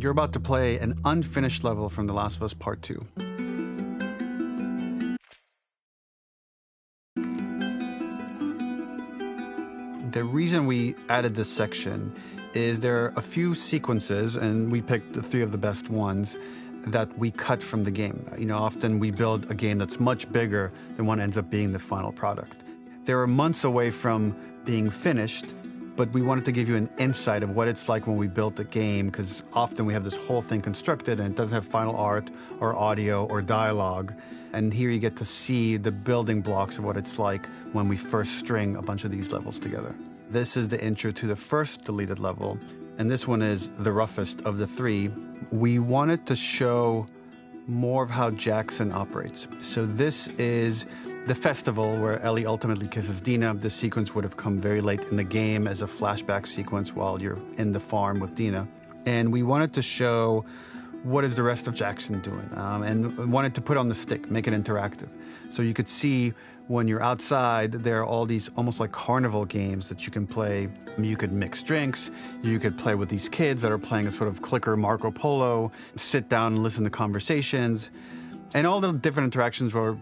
You're about to play an unfinished level from The Last of Us Part 2. The reason we added this section is there are a few sequences, and we picked the 3 of the best ones, that we cut from the game. You know, often we build a game that's much bigger than what ends up being the final product. They were months away from being finished, but we wanted to give you an insight of what it's like when we built a game, because often we have this whole thing constructed and it doesn't have final art or audio or dialogue. And here you get to see the building blocks of what it's like when we first string a bunch of these levels together. This is the intro to the first deleted level, and this one is the roughest of the 3. We wanted to show more of how Jackson operates. So this is the festival where Ellie ultimately kisses Dina. This sequence would have come very late in the game as a flashback sequence while you're in the farm with Dina. And we wanted to show what is the rest of Jackson doing, and wanted to put on the stick, make it interactive. So you could see when you're outside, there are all these almost like carnival games that you can play. You could mix drinks, you could play with these kids that are playing a sort of clicker Marco Polo, sit down and listen to conversations. And all the different interactions were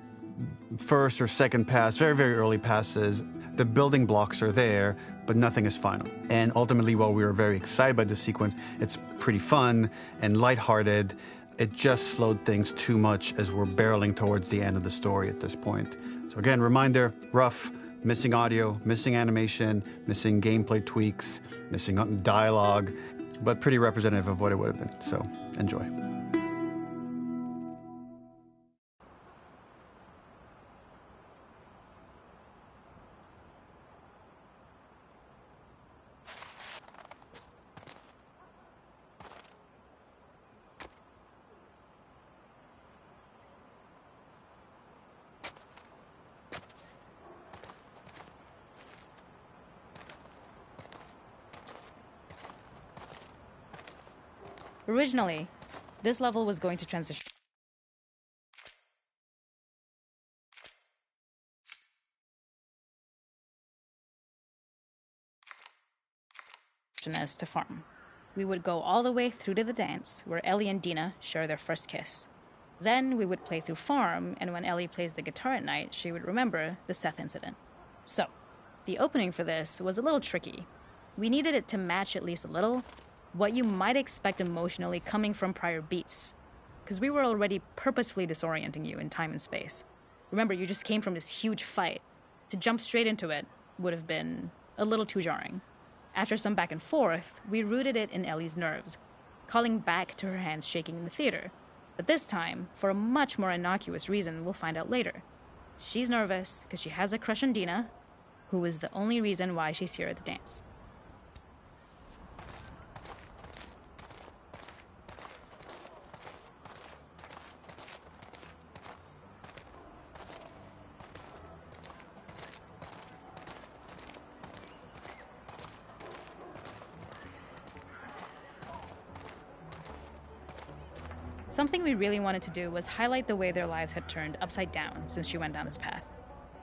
first or second pass, very, very early passes. The building blocks are there, but nothing is final. And ultimately, while we were very excited by this sequence, it's pretty fun and lighthearted. It just slowed things too much as we're barreling towards the end of the story at this point. So again, reminder, rough, missing audio, missing animation, missing gameplay tweaks, missing dialogue, but pretty representative of what it would have been. So enjoy. Originally, this level was going to transition as to farm. We would go all the way through to the dance, where Ellie and Dina share their first kiss. Then we would play through farm, and when Ellie plays the guitar at night, she would remember the Seth incident. So, the opening for this was a little tricky. We needed it to match at least a little what you might expect emotionally coming from prior beats, because we were already purposefully disorienting you in time and space. Remember, you just came from this huge fight. To jump straight into it would have been a little too jarring. After some back and forth, we rooted it in Ellie's nerves, calling back to her hands shaking in the theater. But this time, for a much more innocuous reason we'll find out later. She's nervous because she has a crush on Dina, who is the only reason why she's here at the dance. Something we really wanted to do was highlight the way their lives had turned upside down since she went down this path.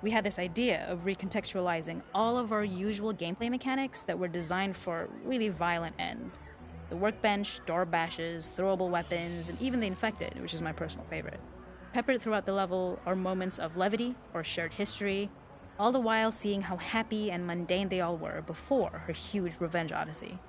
We had this idea of recontextualizing all of our usual gameplay mechanics that were designed for really violent ends. The workbench, door bashes, throwable weapons, and even the infected, which is my personal favorite. Peppered throughout the level are moments of levity or shared history, all the while seeing how happy and mundane they all were before her huge revenge odyssey.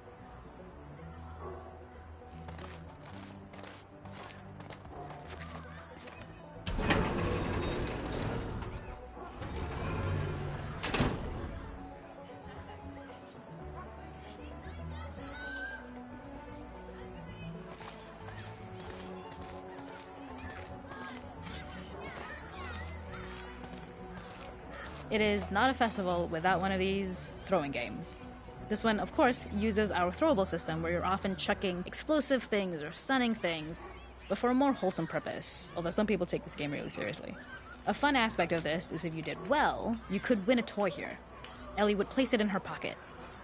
It is not a festival without one of these throwing games. This one, of course, uses our throwable system where you're often chucking explosive things or stunning things, but for a more wholesome purpose, although some people take this game really seriously. A fun aspect of this is if you did well, you could win a toy here. Ellie would place it in her pocket.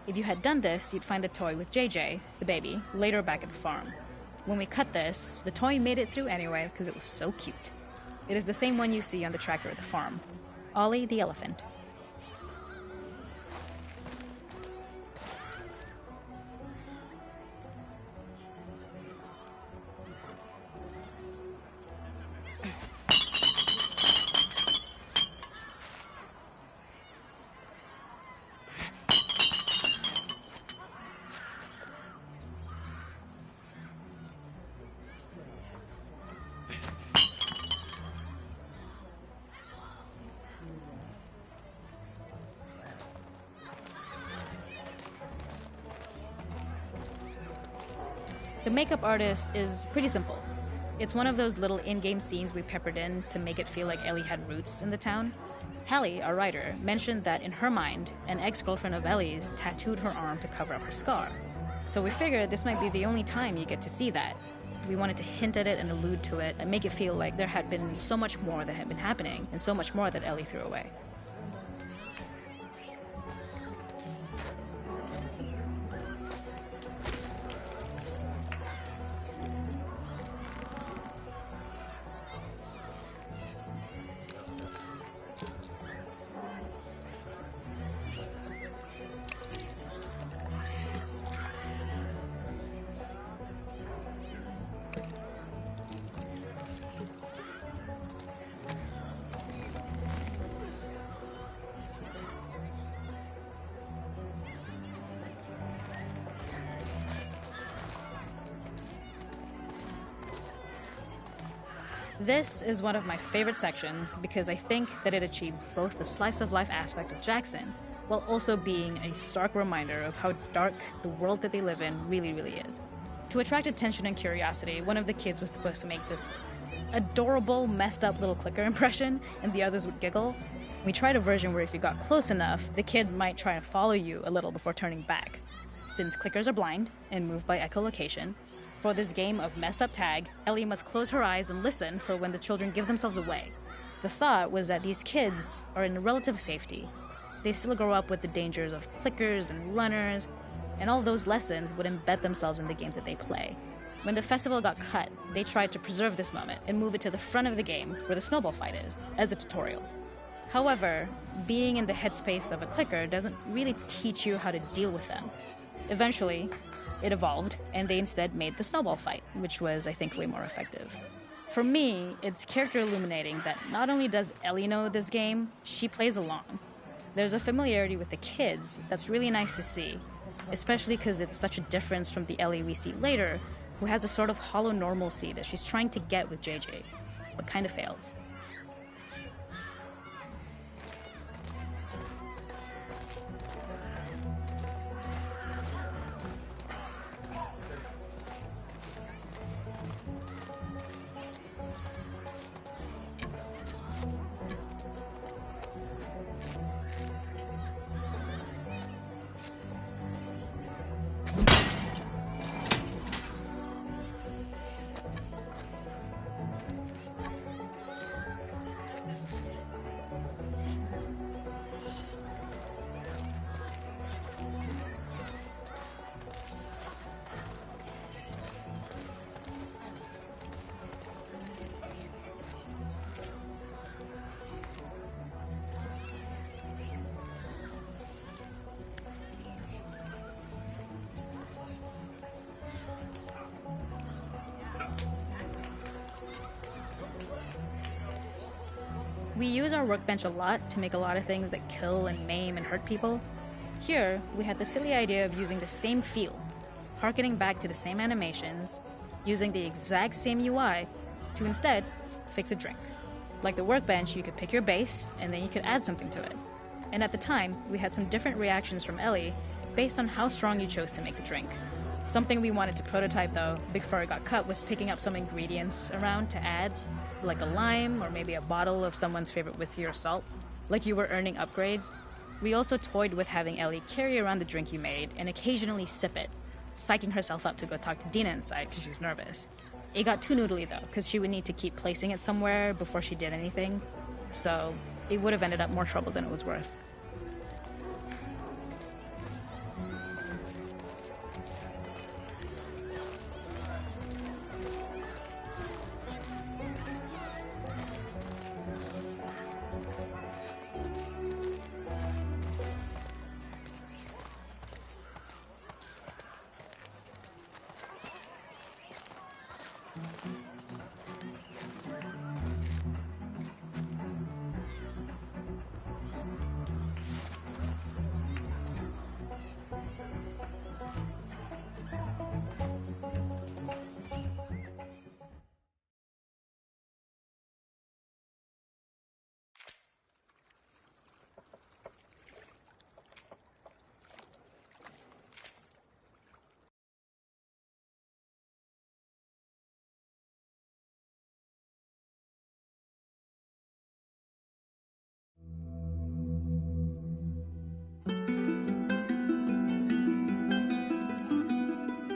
If you had done this, you'd find the toy with JJ, the baby, later back at the farm. When we cut this, the toy made it through anyway because it was so cute. It is the same one you see on the tractor at the farm. Ollie the elephant. The makeup artist is pretty simple. It's one of those little in-game scenes we peppered in to make it feel like Ellie had roots in the town. Hallie, our writer, mentioned that in her mind, an ex-girlfriend of Ellie's tattooed her arm to cover up her scar. So we figured this might be the only time you get to see that. We wanted to hint at it and allude to it and make it feel like there had been so much more that had been happening and so much more that Ellie threw away. This is one of my favorite sections because I think that it achieves both the slice-of-life aspect of Jackson while also being a stark reminder of how dark the world that they live in really is. To attract attention and curiosity, one of the kids was supposed to make this adorable, messed up little clicker impression and the others would giggle. We tried a version where if you got close enough, the kid might try and follow you a little before turning back. Since clickers are blind and move by echolocation, for this game of messed up tag, Ellie must close her eyes and listen for when the children give themselves away. The thought was that these kids are in relative safety. They still grow up with the dangers of clickers and runners, and all those lessons would embed themselves in the games that they play. When the festival got cut, they tried to preserve this moment and move it to the front of the game where the snowball fight is, as a tutorial. However, being in the headspace of a clicker doesn't really teach you how to deal with them. Eventually, it evolved, and they instead made the snowball fight, which was, I think, way more effective. For me, it's character illuminating that not only does Ellie know this game, she plays along. There's a familiarity with the kids that's really nice to see, especially because it's such a difference from the Ellie we see later, who has a sort of hollow normalcy that she's trying to get with JJ, but kind of fails. We use our workbench a lot to make a lot of things that kill and maim and hurt people. Here, we had the silly idea of using the same feel, harkening back to the same animations, using the exact same UI to instead fix a drink. Like the workbench, you could pick your base, and then you could add something to it. And at the time, we had some different reactions from Ellie based on how strong you chose to make the drink. Something we wanted to prototype, though, before it got cut, was picking up some ingredients around to add, like a lime or maybe a bottle of someone's favorite whiskey or salt, like you were earning upgrades. We also toyed with having Ellie carry around the drink you made and occasionally sip it, psyching herself up to go talk to Dina inside because she's nervous. It got too noodly though, because she would need to keep placing it somewhere before she did anything, so it would have ended up more trouble than it was worth.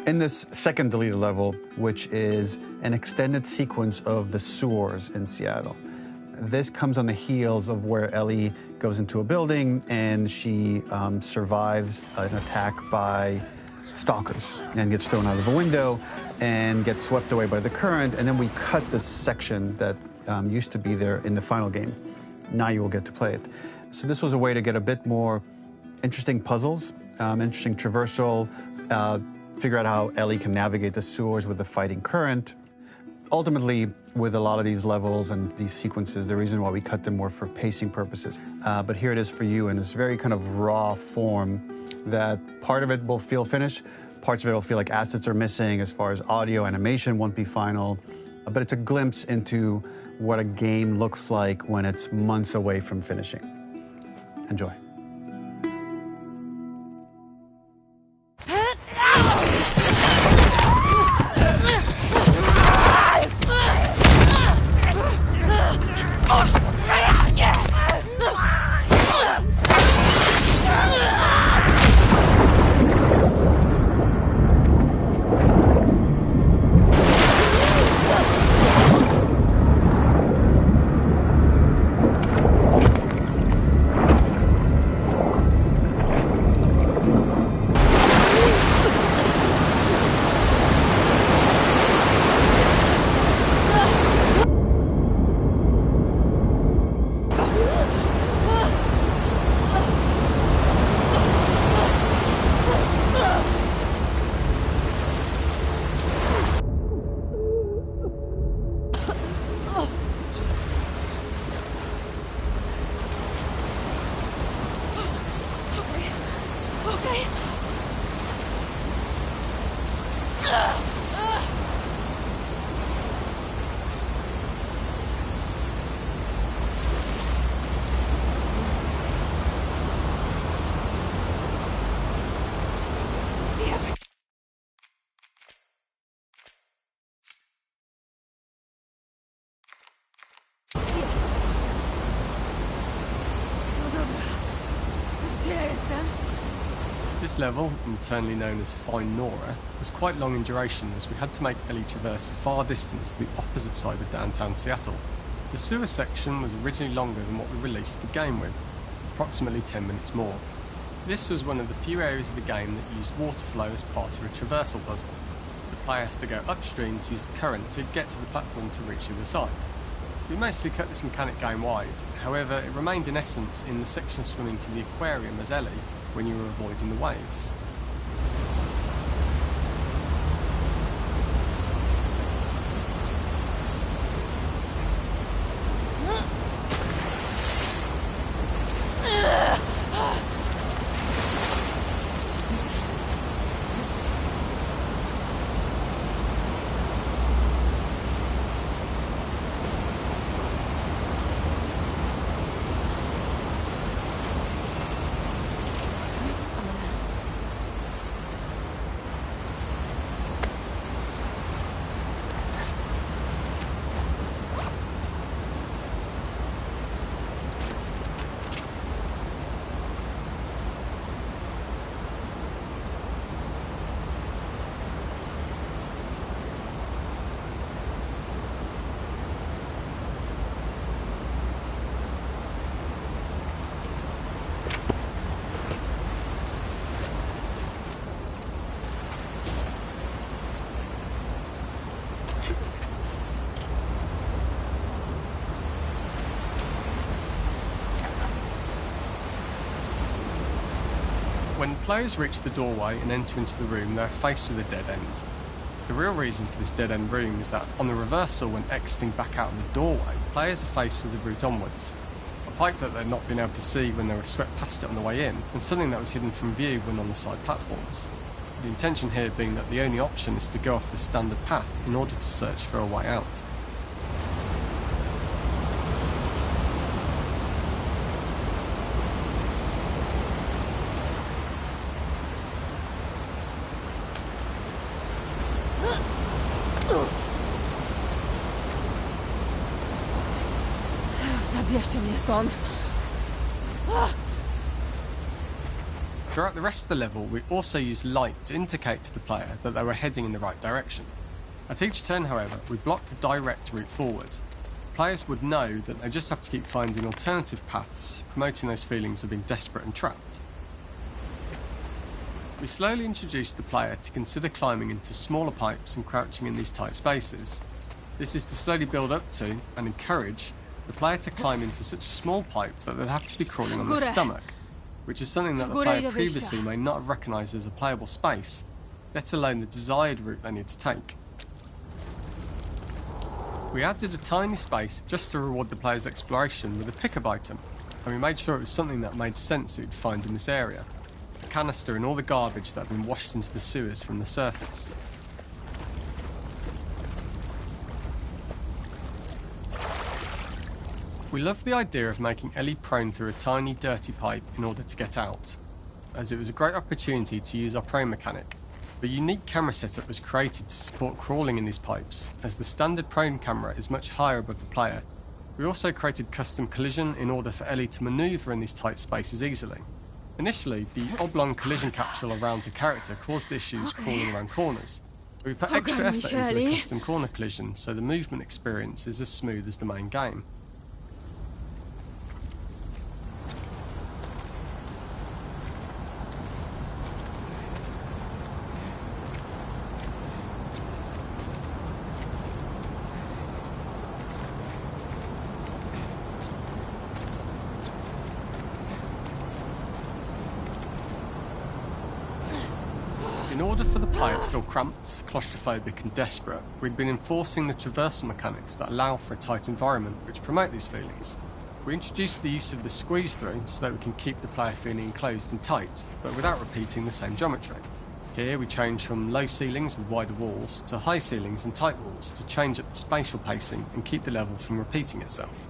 In this second deleted level, which is an extended sequence of the sewers in Seattle, this comes on the heels of where Ellie goes into a building and she survives an attack by stalkers and gets thrown out of a window and gets swept away by the current. And then we cut this section that used to be there in the final game. Now you will get to play it. So this was a way to get a bit more interesting puzzles, interesting traversal, figure out how Ellie can navigate the sewers with the fighting current. Ultimately, with a lot of these levels and these sequences, the reason why we cut them were for pacing purposes. But here it is for you in this very kind of raw form that part of it will feel finished, parts of it will feel like assets are missing as far as audio, animation won't be final. But it's a glimpse into what a game looks like when it's months away from finishing. Enjoy. This level, internally known as Find Nora, was quite long in duration as we had to make Ellie traverse a far distance to the opposite side of downtown Seattle. The sewer section was originally longer than what we released the game with, approximately 10 minutes more. This was one of the few areas of the game that used water flow as part of a traversal puzzle. The player has to go upstream to use the current to get to the platform to reach the other side. We mostly cut this mechanic game-wide, however it remained in essence in the section swimming to the aquarium as Ellie, when you were avoiding the waves. When players reach the doorway and enter into the room, they are faced with a dead end. The real reason for this dead end room is that on the reversal, when exiting back out of the doorway, players are faced with the route onwards. A pipe that they'd not been able to see when they were swept past it on the way in, and something that was hidden from view when on the side platforms. The intention here being that the only option is to go off the standard path in order to search for a way out. Zabierzcie mnie stąd. Throughout the rest of the level, we also used light to indicate to the player that they were heading in the right direction. At each turn, however, we blocked the direct route forward. Players would know that they just have to keep finding alternative paths, promoting those feelings of being desperate and trapped. We slowly introduced the player to consider climbing into smaller pipes and crouching in these tight spaces. This is to slowly build up to, and encourage, the player to climb into such a small pipe that they'd have to be crawling on their stomach, which is something that the player previously may not have recognised as a playable space, let alone the desired route they need to take. We added a tiny space just to reward the player's exploration with a pick-up item, and we made sure it was something that made sense that you'd find in this area. A canister and all the garbage that had been washed into the sewers from the surface. We loved the idea of making Ellie prone through a tiny dirty pipe in order to get out, as it was a great opportunity to use our prone mechanic. The unique camera setup was created to support crawling in these pipes, as the standard prone camera is much higher above the player. We also created custom collision in order for Ellie to manoeuvre in these tight spaces easily. Initially, the oblong collision capsule around her character caused issues crawling around corners. We put extra effort into the custom corner collision, so the movement experience is as smooth as the main game. In order for the player to feel cramped, claustrophobic and desperate, we'd been enforcing the traversal mechanics that allow for a tight environment which promote these feelings. We introduced the use of the squeeze through so that we can keep the player feeling enclosed and tight, but without repeating the same geometry. Here we changed from low ceilings with wider walls to high ceilings and tight walls to change up the spatial pacing and keep the level from repeating itself.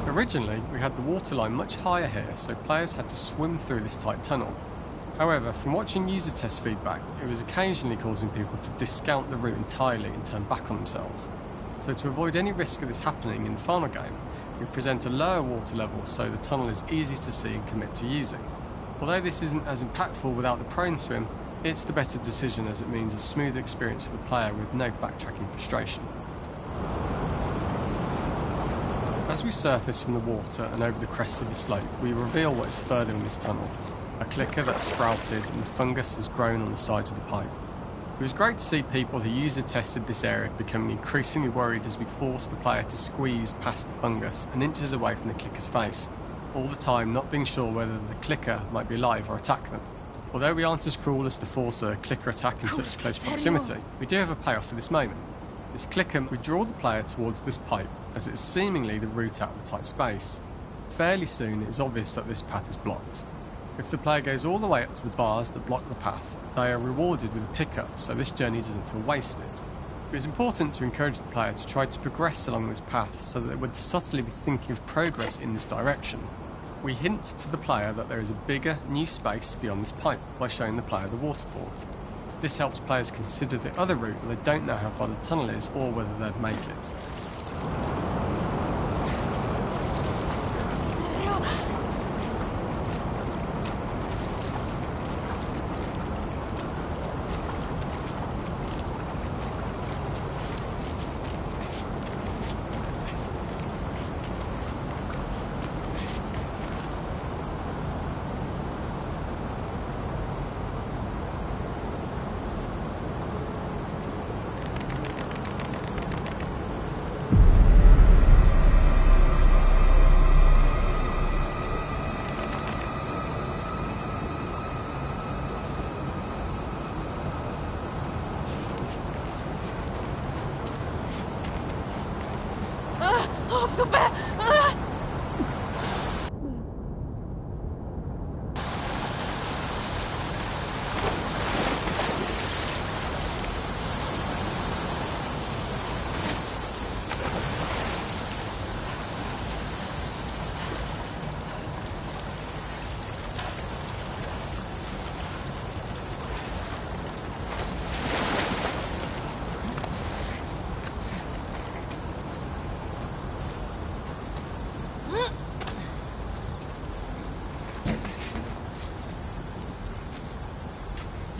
Originally, we had the waterline much higher here, so players had to swim through this tight tunnel. However, from watching user test feedback, it was occasionally causing people to discount the route entirely and turn back on themselves. So to avoid any risk of this happening in the final game, we present a lower water level so the tunnel is easy to see and commit to using. Although this isn't as impactful without the prone swim, it's the better decision as it means a smoother experience for the player with no backtracking frustration. As we surface from the water and over the crest of the slope, we reveal what is further in this tunnel. A clicker that's sprouted and the fungus has grown on the sides of the pipe. It was great to see people who user tested this area becoming increasingly worried as we forced the player to squeeze past the fungus and inches away from the clicker's face, all the time not being sure whether the clicker might be alive or attack them. Although we aren't as cruel as to force a clicker attack in such close proximity, we do have a payoff for this moment. This clicker would draw the player towards this pipe, as it is seemingly the route out of the tight space. Fairly soon it is obvious that this path is blocked. If the player goes all the way up to the bars that block the path, they are rewarded with a pickup, so this journey doesn't feel wasted. It is important to encourage the player to try to progress along this path so that they would subtly be thinking of progress in this direction. We hint to the player that there is a bigger, new space beyond this pipe by showing the player the waterfall. This helps players consider the other route when they don't know how far the tunnel is or whether they'd make it.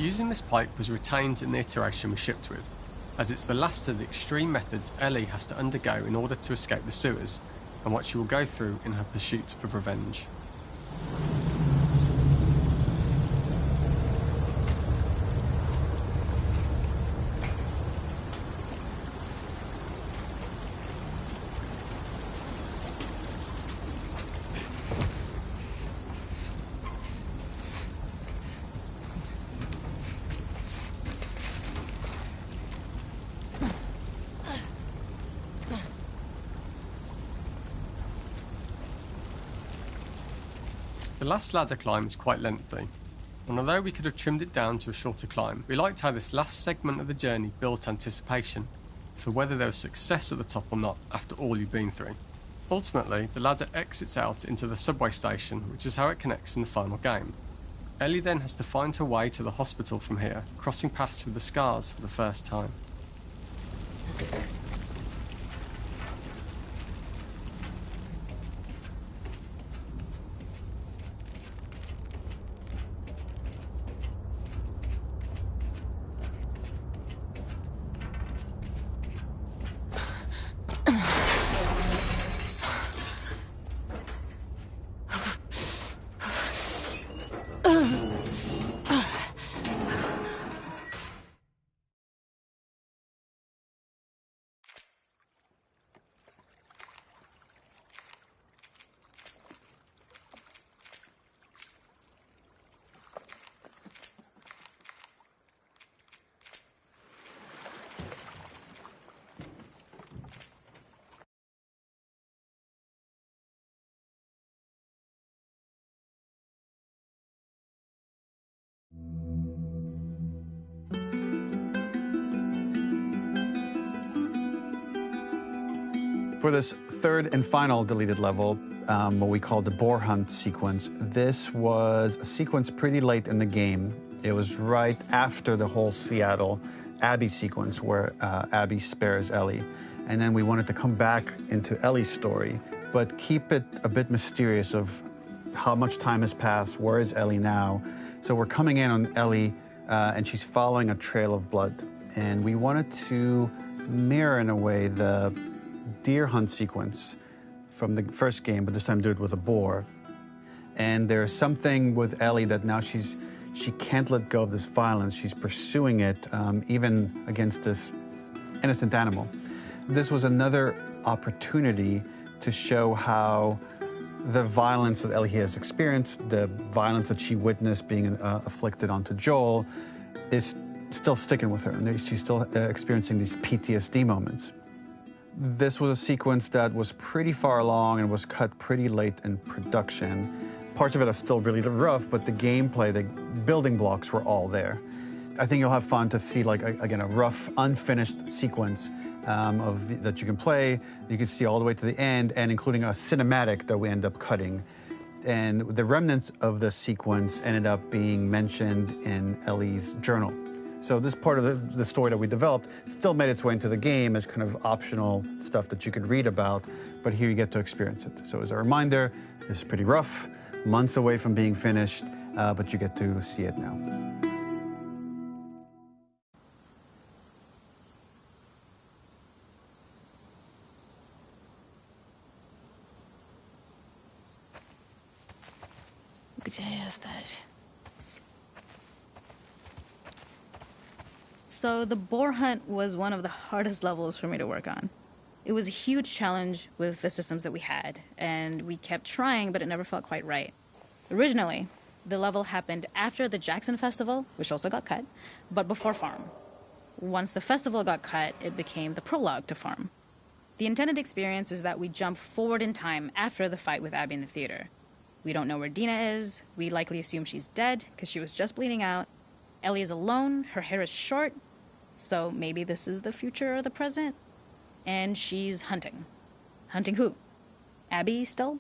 Using this pipe was retained in the iteration we shipped with, as it's the last of the extreme methods Ellie has to undergo in order to escape the sewers, and what she will go through in her pursuit of revenge. The last ladder climb is quite lengthy, and although we could have trimmed it down to a shorter climb, we liked how this last segment of the journey built anticipation for whether there was success at the top or not after all you've been through. Ultimately, the ladder exits out into the subway station, which is how it connects in the final game. Ellie then has to find her way to the hospital from here, crossing paths with the scars for the first time. For this third and final deleted level, what we call the boar hunt sequence, this was a sequence pretty late in the game. It was right after the whole Seattle Abby sequence where Abby spares Ellie. And then we wanted to come back into Ellie's story, but keep it a bit mysterious of how much time has passed, where is Ellie now? So we're coming in on Ellie and she's following a trail of blood. And we wanted to mirror in a way the deer hunt sequence from the first game, but this time do it with a boar. And there's something with Ellie that now she can't let go of this violence. She's pursuing it, even against this innocent animal. This was another opportunity to show how the violence that Ellie has experienced, the violence that she witnessed being afflicted onto Joel, is still sticking with her, and she's still experiencing these PTSD moments. This was a sequence that was pretty far along and was cut pretty late in production. Parts of it are still really rough, but the gameplay, the building blocks were all there. I think you'll have fun to see, like, again, a rough, unfinished sequence that you can play. You can see all the way to the end, and including a cinematic that we end up cutting. And the remnants of the sequence ended up being mentioned in Ellie's journal. So this part of the story that we developed still made its way into the game as kind of optional stuff that you could read about, but here you get to experience it. So as a reminder, this is pretty rough, months away from being finished, but you get to see it now. Gdzie jesteś? So the boar hunt was one of the hardest levels for me to work on. It was a huge challenge with the systems that we had, and we kept trying, but it never felt quite right. Originally, the level happened after the Jackson Festival, which also got cut, but before Farm. Once the festival got cut, it became the prologue to Farm. The intended experience is that we jump forward in time after the fight with Abby in the theater. We don't know where Dina is. We likely assume she's dead because she was just bleeding out. Ellie is alone. Her hair is short. So maybe this is the future or the present. And she's hunting. Hunting who? Abby still?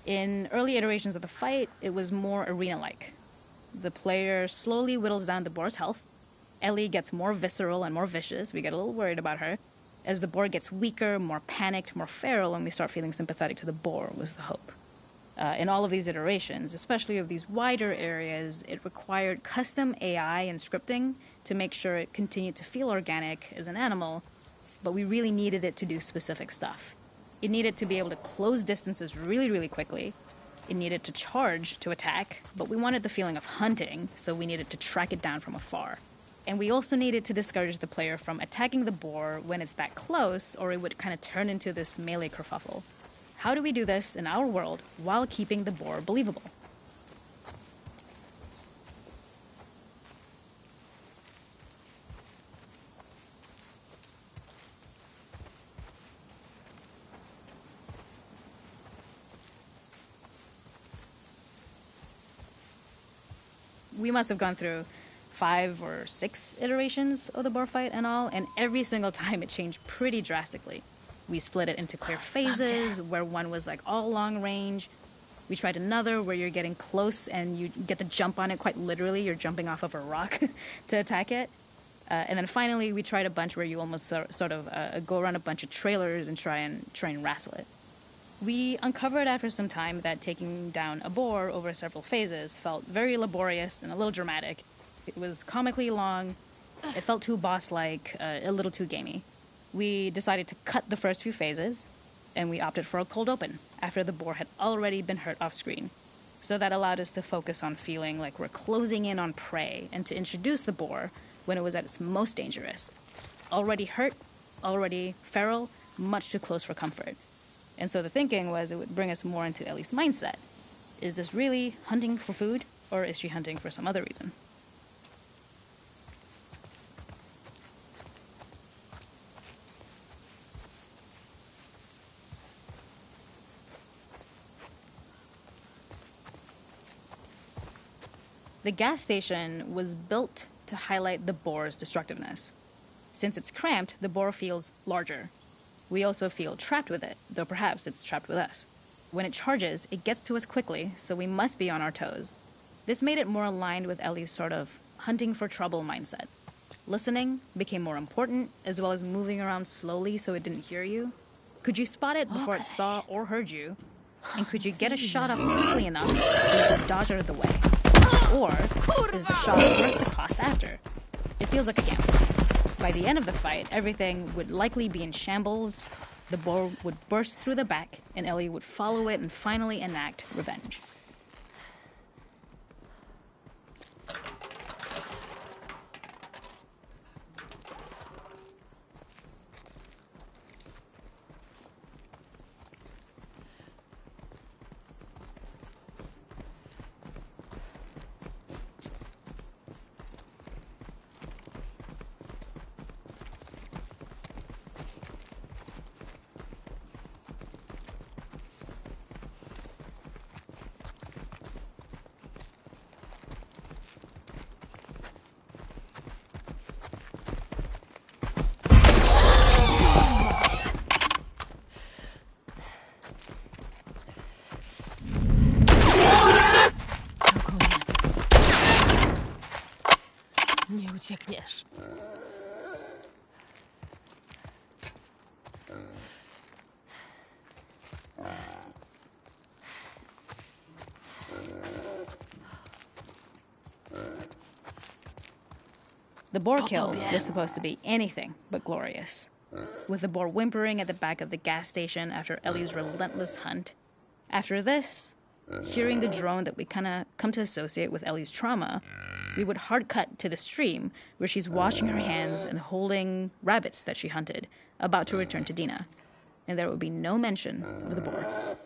In early iterations of the fight, it was more arena-like. The player slowly whittles down the boar's health. Ellie gets more visceral and more vicious. We get a little worried about her. As the boar gets weaker, more panicked, more feral, and we start feeling sympathetic to the boar, was the hope. In all of these iterations, especially of these wider areas, it required custom AI and scripting to make sure it continued to feel organic as an animal, but we really needed it to do specific stuff. It needed to be able to close distances really, really quickly. It needed to charge to attack, but we wanted the feeling of hunting, so we needed to track it down from afar. And we also needed to discourage the player from attacking the boar when it's that close, or it would kind of turn into this melee kerfuffle. How do we do this in our world while keeping the boar believable? We must have gone through 5 or 6 iterations of the boar fight and all, and every single time it changed pretty drastically. We split it into clear phases, where one was like all long range. We tried another where you're getting close and you get to jump on it quite literally. You're jumping off of a rock to attack it. And then finally we tried a bunch where you almost sort of go around a bunch of trailers and try and wrestle it. We uncovered after some time that taking down a boar over several phases felt very laborious and a little dramatic. It was comically long, it felt too boss-like, a little too gamey. We decided to cut the first few phases, and we opted for a cold open after the boar had already been hurt off-screen. So that allowed us to focus on feeling like we're closing in on prey and to introduce the boar when it was at its most dangerous. Already hurt, already feral, much too close for comfort. And so the thinking was it would bring us more into Ellie's mindset. Is this really hunting for food, or is she hunting for some other reason? The gas station was built to highlight the boar's destructiveness. Since it's cramped, the boar feels larger. We also feel trapped with it, though perhaps it's trapped with us. When it charges, it gets to us quickly, so we must be on our toes. This made it more aligned with Ellie's sort of hunting for trouble mindset. Listening became more important, as well as moving around slowly so it didn't hear you. Could you spot it before it saw or heard you? And could you get a shot off quickly enough so you could dodge out of the way? Or is the shot worth the cost after? It feels like a gamble. By the end of the fight, everything would likely be in shambles. The boar would burst through the back, and Ellie would follow it and finally enact revenge. Nie uciekniesz. The boar kill was supposed to be anything but glorious. With the boar whimpering at the back of the gas station after Ellie's relentless hunt. After this, hearing the drone that we kind of come to associate with Ellie's trauma, we would hard cut to the stream where she's washing her hands and holding rabbits that she hunted, about to return to Dina. And there would be no mention of the boar.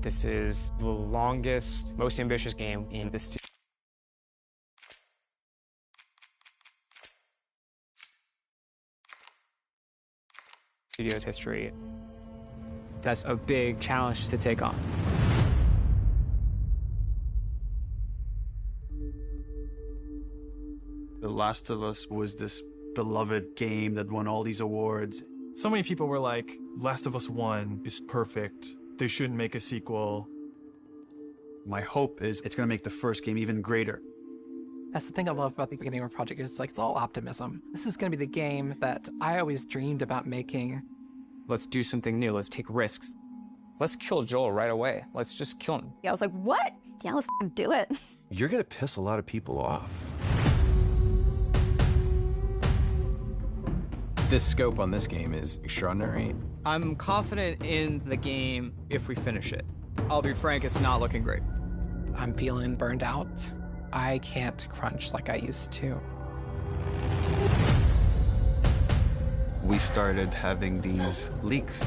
This is the longest, most ambitious game in the studio's history. That's a big challenge to take on. The Last of Us was this beloved game that won all these awards. So many people were like, Last of Us 1 is perfect. They shouldn't make a sequel. My hope is it's going to make the first game even greater. That's the thing I love about the beginning of a project. It's like, it's all optimism. This is going to be the game that I always dreamed about making. Let's do something new. Let's take risks. Let's kill Joel right away. Let's just kill him. Yeah, I was like, what? Yeah, let's do it. You're gonna piss a lot of people off. The scope on this game is extraordinary. I'm confident in the game if we finish it. I'll be frank, it's not looking great. I'm feeling burned out. I can't crunch like I used to. We started having these leaks.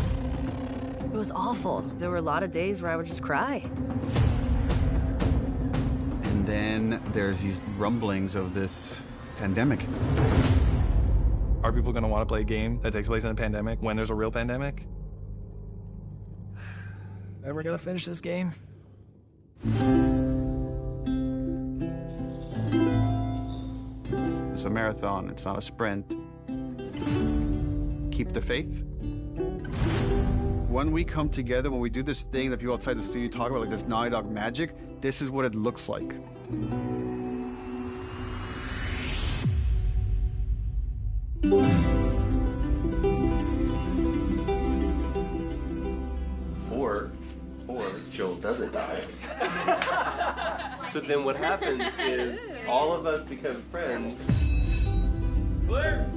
It was awful. There were a lot of days where I would just cry. And then there's these rumblings of this pandemic. Are people going to want to play a game that takes place in a pandemic when there's a real pandemic? Ever going to finish this game? It's a marathon, it's not a sprint. Keep the faith. When we come together, when we do this thing that people outside the studio talk about, like this Naughty Dog magic, this is what it looks like. Or Joel doesn't die. So then what happens is all of us become friends. Blair!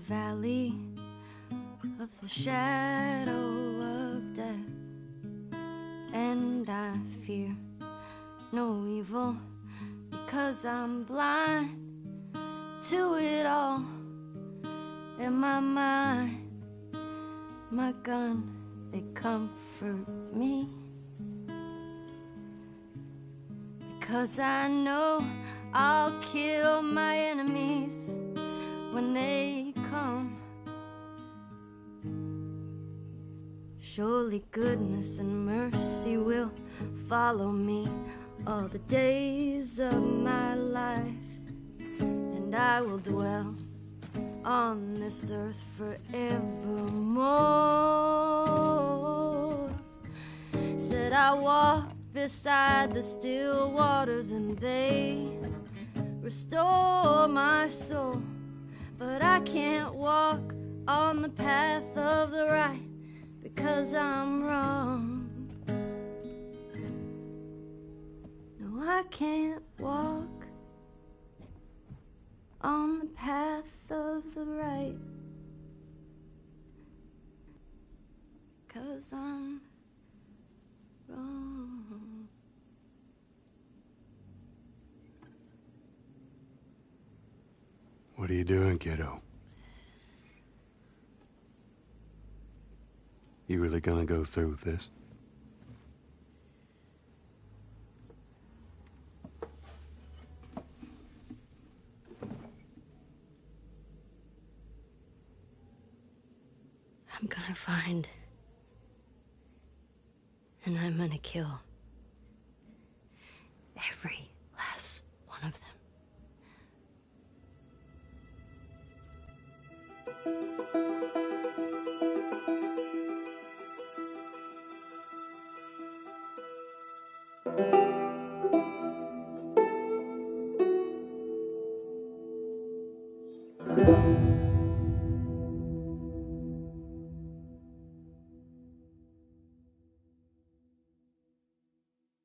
Valley of the shadow of death, and I fear no evil because I'm blind to it all. In my mind, my gun, they comfort me because I know I'll kill my enemies when they come. Surely goodness and mercy will follow me all the days of my life, and I will dwell on this earth forevermore. Said I walk beside the still waters, and they restore my soul. But I can't walk on the path of the right because I'm wrong. No, I can't walk on the path of the right 'cause I'm wrong. What are you doing, kiddo? You really gonna go through with this? I'm gonna find, and I'm gonna kill every last one of them.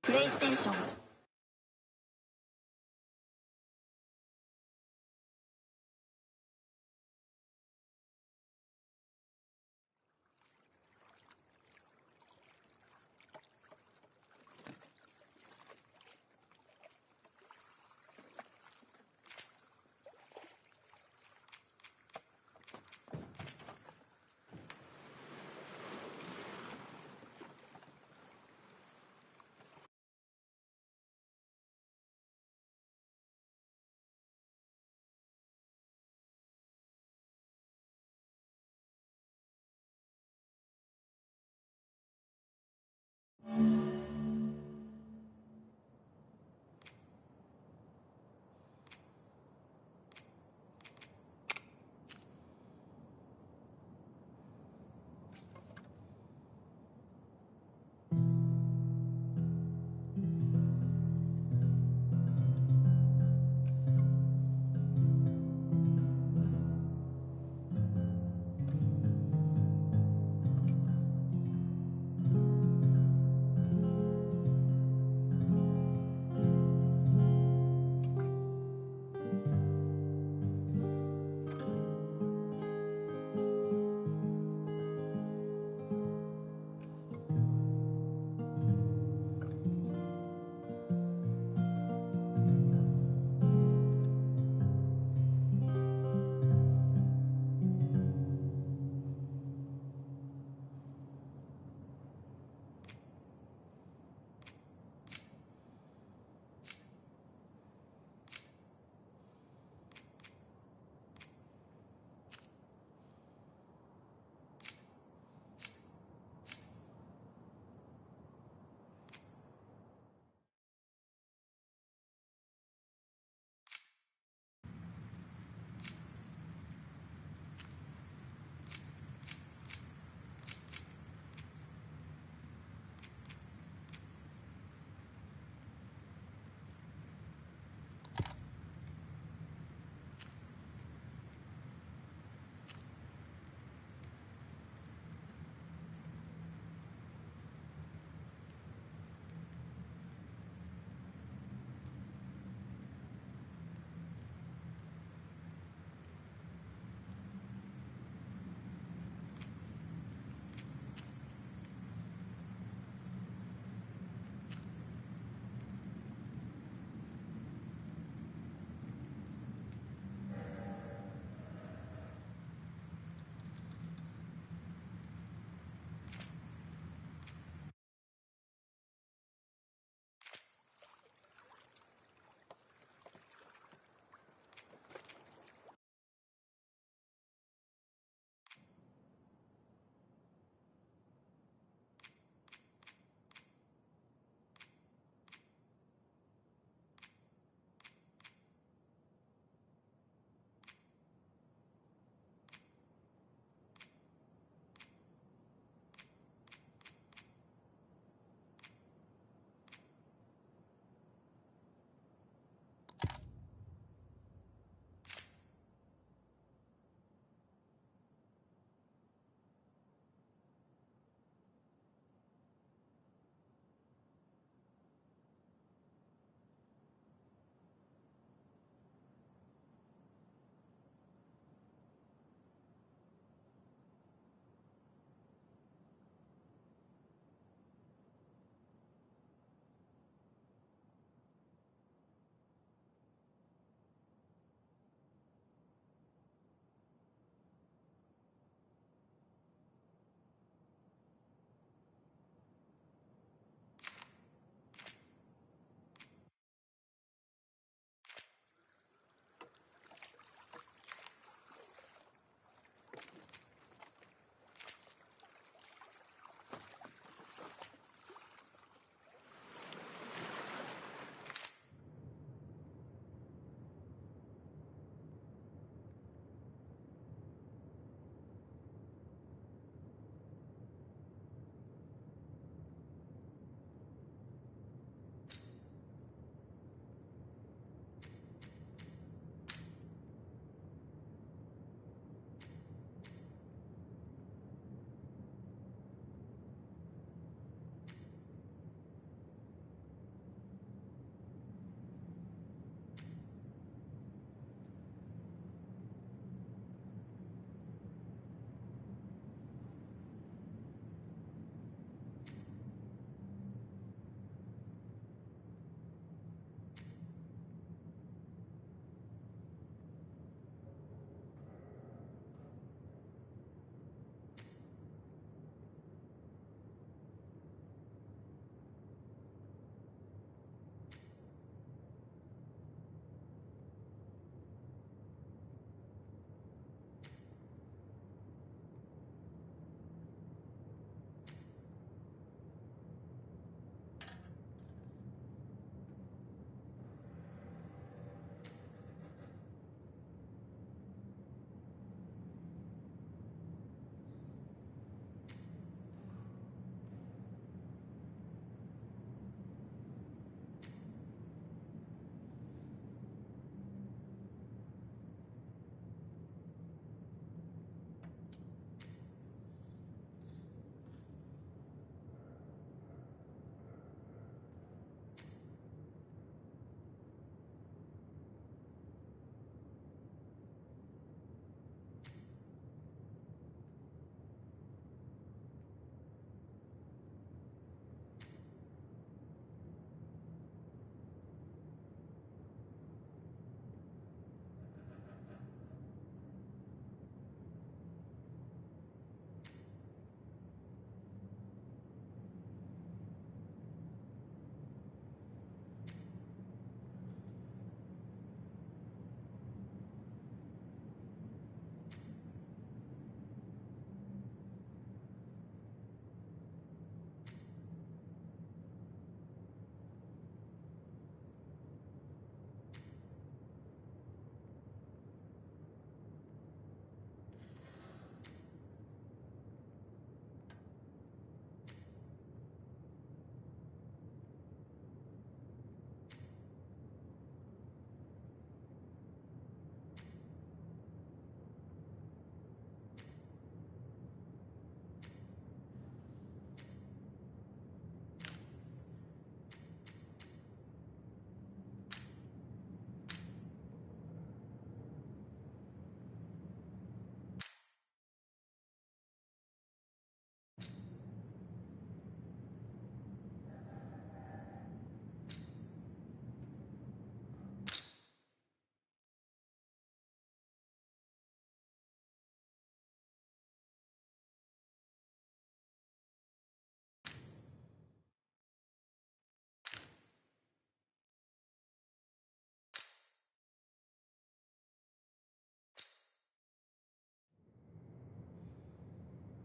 PlayStation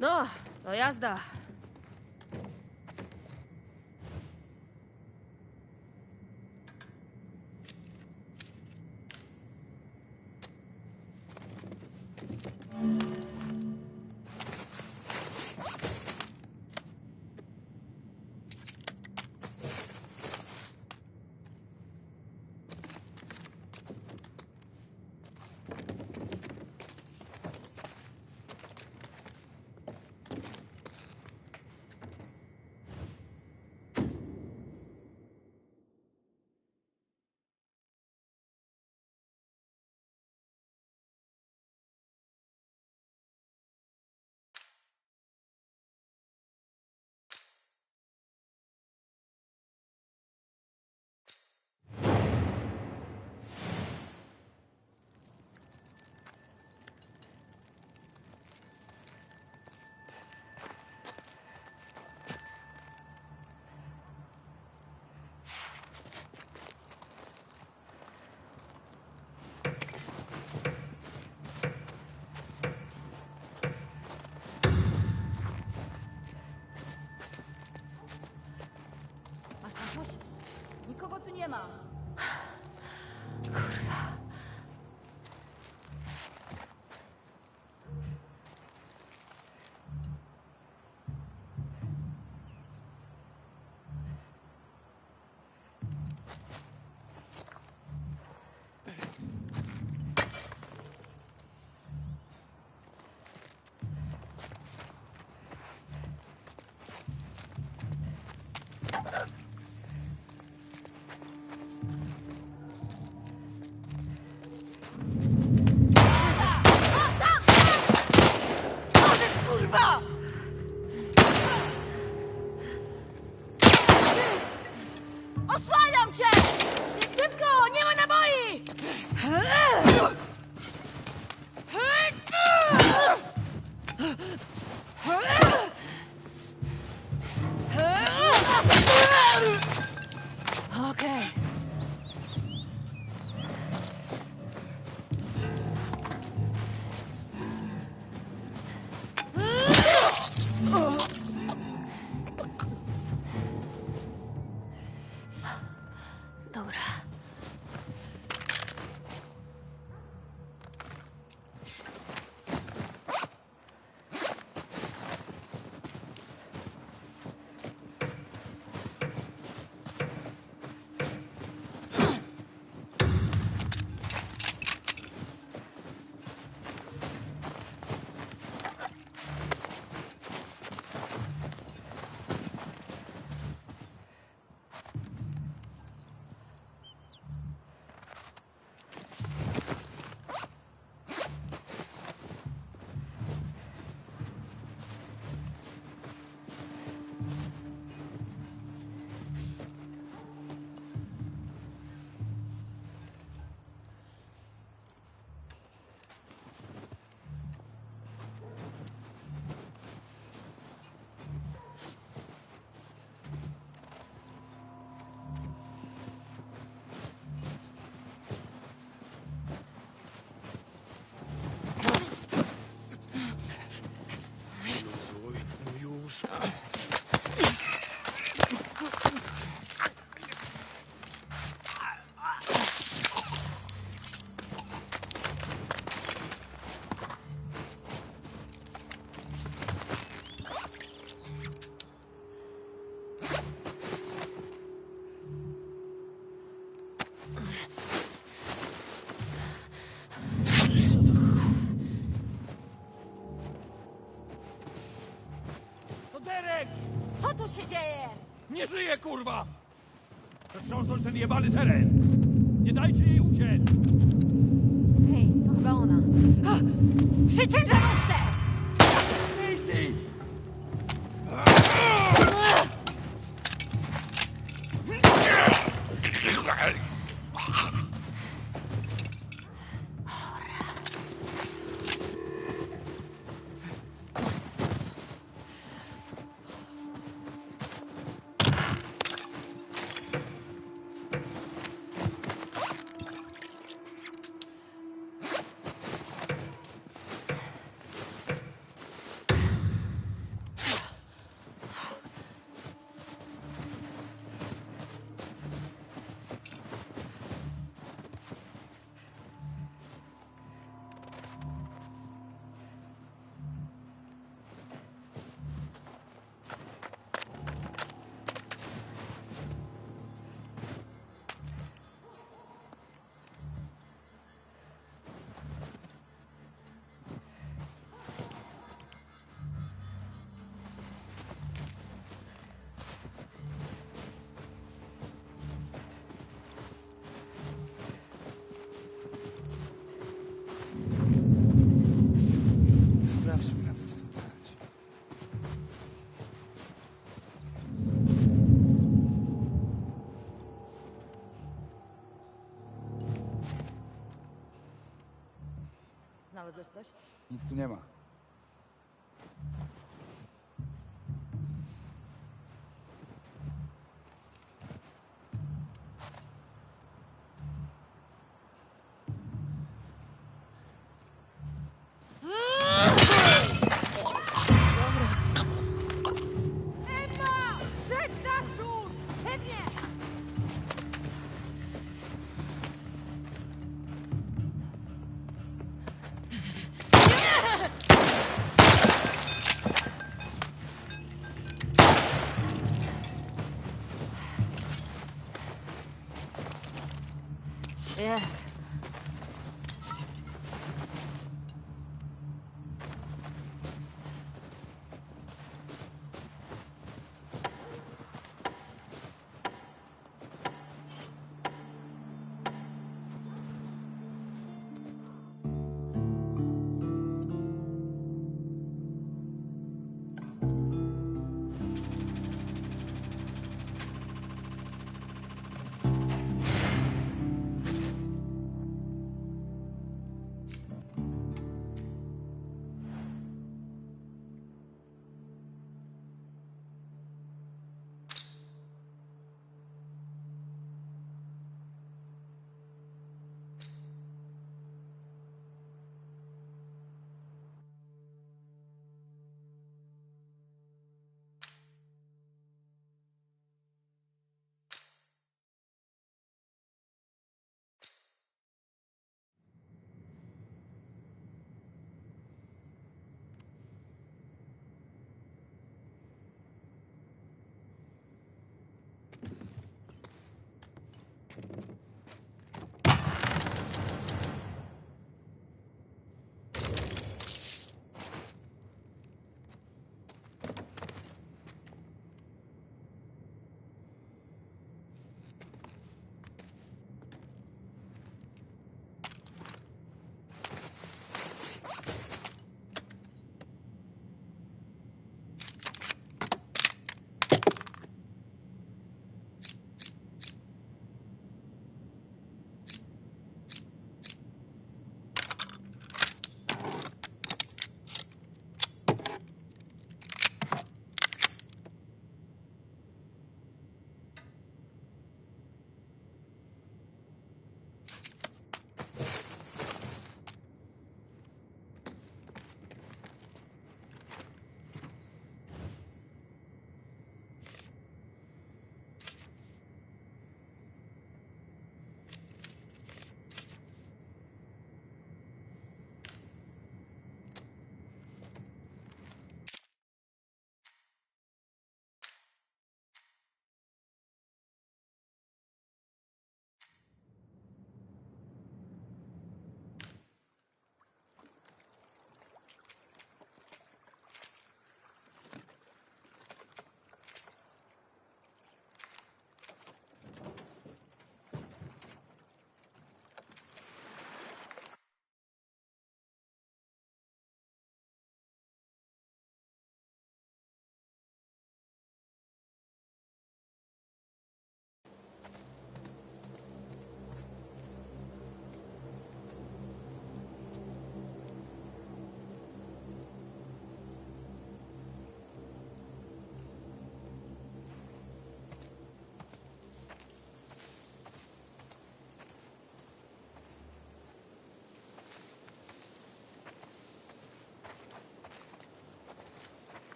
No, to jazda. Nikogo tu nie ma. Osłaniam cię! Szybko! Nie ma naboi! Okej. Dobra. Co tu się dzieje? Nie żyje, kurwa! Zatrząsnąć ten jebany teren! Nie dajcie jej uciec! Hej, to chyba ona. Przy ciężarówce! Znalazłeś coś? Nic tu nie ma. Emma! Zejdź na dół! Pewnie! Jest.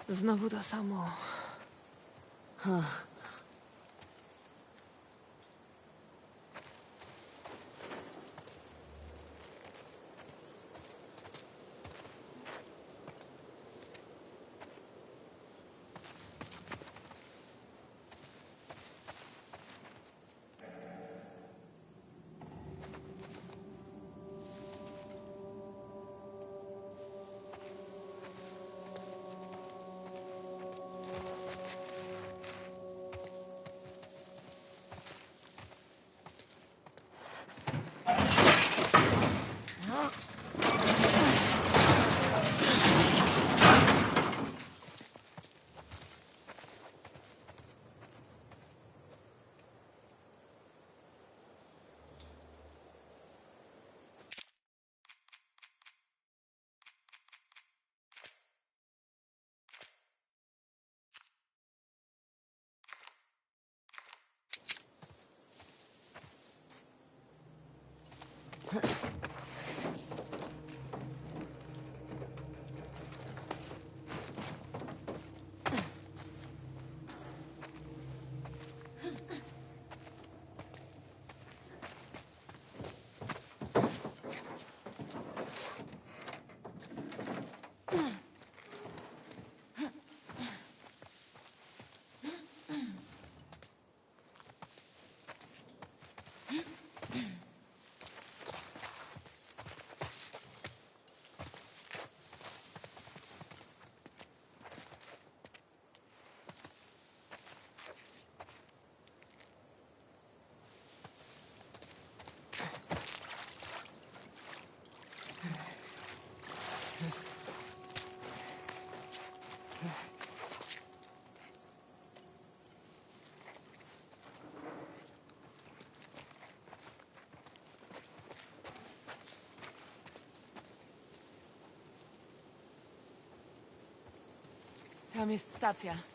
Znowu to samo. Tam jest stacja.